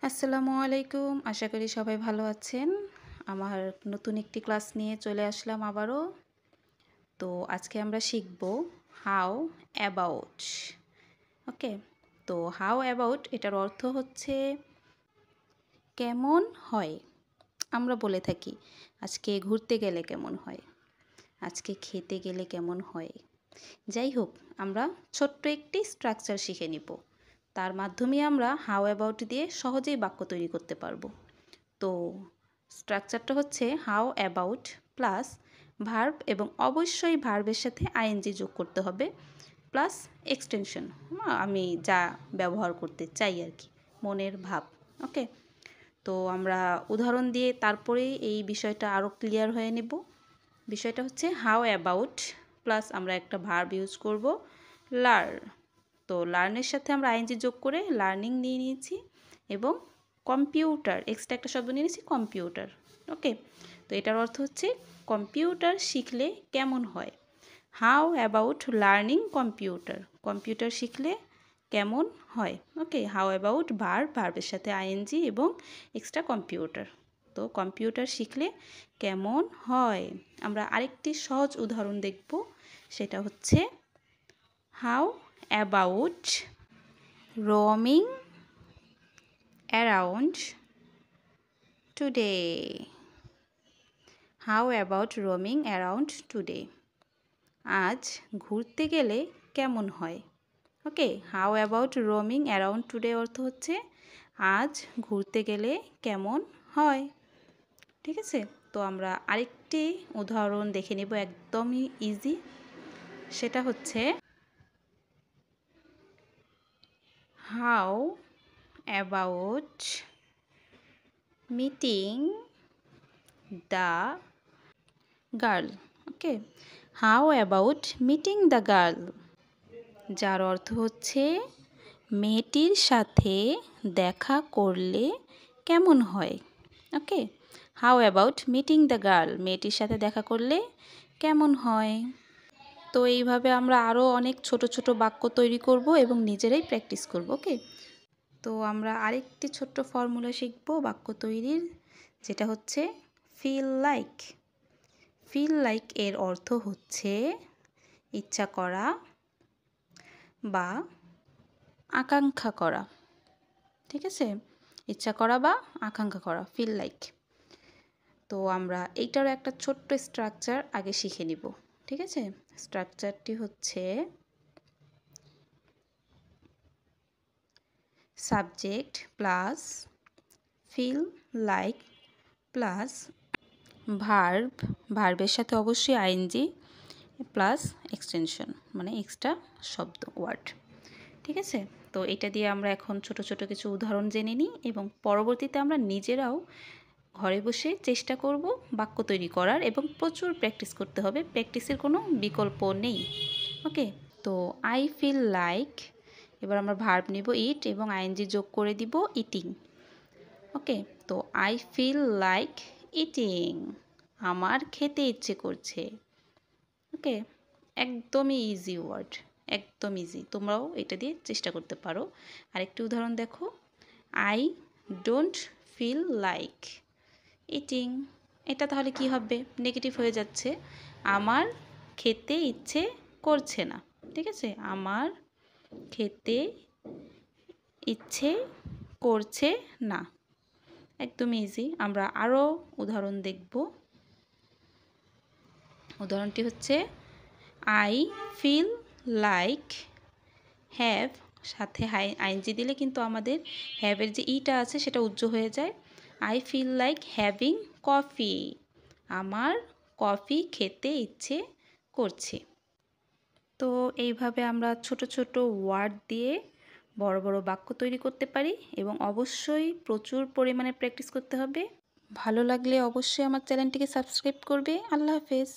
আসসালামু আলাইকুম। আশা করি সবাই ভালো আছেন। আমার নতুন একটি ক্লাস নিয়ে চলে আসলাম আবারও। তো আজকে আমরা শিখব হাউ অ্যাবাউট। ওকে, তো হাউ অ্যাবাউট এটার অর্থ হচ্ছে কেমন হয়। আমরা বলে থাকি আজকে ঘুরতে গেলে কেমন হয়, আজকে খেতে গেলে কেমন হয়। যাই হোক, আমরা ছোট্ট একটি স্ট্রাকচার শিখে নিব। তার মাধ্যমে আমরা হাউ অ্যাবাউট দিয়ে সহজেই বাক্য তৈরি করতে পারবো। তো স্ট্রাকচারটা হচ্ছে হাউ অ্যাবাউট প্লাস ভার্ব, এবং অবশ্যই ভার্বের সাথে আইএনজি যোগ করতে হবে, প্লাস এক্সটেনশন, আমি যা ব্যবহার করতে চাই আর কি, মনের ভাব। ওকে, তো আমরা উদাহরণ দিয়ে তারপরে এই বিষয়টা আরও ক্লিয়ার হয়ে নেব। বিষয়টা হচ্ছে হাউ অ্যাবাউট প্লাস আমরা একটা ভার্ব ইউজ করব লার্ন। তো লার্নের সাথে আমরা আইএনজি যোগ করে লার্নিং নিয়ে নিয়েছি, এবং কম্পিউটার এক্সট্রা একটা শব্দ নিয়ে নিয়েছি কম্পিউটার। ওকে, তো এটার অর্থ হচ্ছে কম্পিউটার শিখলে কেমন হয়। How about learning computer, computer শিখলে কেমন হয়। ওকে, হাউ অ্যাবাউট ভার্বের সাথে আইএনজি এবং এক্সট্রা কম্পিউটার। তো কম্পিউটার শিখলে কেমন হয়। আমরা আরেকটি সহজ উদাহরণ দেখব, সেটা হচ্ছে how about roaming around today. How about roaming around today? আজ ঘুরতে গেলে কেমন হয়। Okay, how about roaming around today অর্থ হচ্ছে আজ ঘুরতে গেলে কেমন হয়। ঠিক আছে, তো আমরা আরেকটি উদাহরণ দেখে নেব, একদমই ইজি। সেটা হচ্ছে how about meeting the girl. Okay, how about meeting the girl, যার অর্থ হচ্ছে মেয়েটির সাথে দেখা করলে কেমন হয়। Okay, how about meeting the girl, মেয়েটির সাথে দেখা করলে কেমন হয়। তো এইভাবে আমরা আরও অনেক ছোট ছোট বাক্য তৈরি করব এবং নিজেরাই প্র্যাকটিস করব। ওকে, তো আমরা আরেকটি ছোট্ট ফর্মুলা শিখব বাক্য তৈরির, যেটা হচ্ছে ফিল লাইক। ফিল লাইক এর অর্থ হচ্ছে ইচ্ছা করা বা আকাঙ্ক্ষা করা। ঠিক আছে, ইচ্ছা করা বা আকাঙ্ক্ষা করা, ফিল লাইক। তো আমরা এইটারও একটা ছোট্ট স্ট্রাকচার আগে শিখে নিব। ঠিক আছে, স্ট্রাকচারটি হচ্ছে subject plus feel like plus verb, ভার্বের সাথে অবশ্যই আইএনজি প্লাস এক্সটেনশন, মানে এক্সট্রা শব্দ ওয়ার্ড। ঠিক আছে, তো এটা দিয়ে আমরা এখন ছোট ছোট কিছু উদাহরণ জেনে নিই, এবং পরবর্তীতে আমরা নিজেরাও ঘরে বসে চেষ্টা করব বাক্য তৈরি করার, এবং প্রচুর প্র্যাকটিস করতে হবে, প্র্যাকটিসের কোনো বিকল্প নেই। ওকে, তো আই ফিল লাইক, এবার আমরা ভার্ব নিব ইট এবং আইএনজি যোগ করে দিব ইটিং। ওকে, তো আই ফিল লাইক ইটিং, আমার খেতে ইচ্ছে করছে। ওকে, একদমই ইজি ওয়ার্ড, একদম ইজি, তোমরাও এটা দিয়ে চেষ্টা করতে পারো। আরেকটি উদাহরণ দেখো, I don't feel like eating, এটা তাহলে কি হবে, নেগেটিভ হয়ে যাচ্ছে, আমার খেতে ইচ্ছে করছে না। ঠিক আছে, আমার খেতে ইচ্ছে করছে না, একদম ইজি। আমরা আরও উদাহরণ দেখব। উদাহরণটি হচ্ছে আই ফিল লাইক হ্যাভ, সাথে আইএনজি দিলে কিন্তু আমাদের হ্যাভের যে ইটা আছে সেটা উজ্জ্ব হয়ে যায়। I feel like having coffee, আমার কফি খেতে ইচ্ছে করছে। তো এইভাবে আমরা ছোট ছোট ওয়ার্ড দিয়ে বড় বড় বাক্য তৈরি করতে পারি, এবং অবশ্যই প্রচুর পরিমাণে প্র্যাকটিস করতে হবে। ভালো লাগলে অবশ্যই আমার চ্যানেলটিকে সাবস্ক্রাইব করবে। আল্লাহ হাফেজ।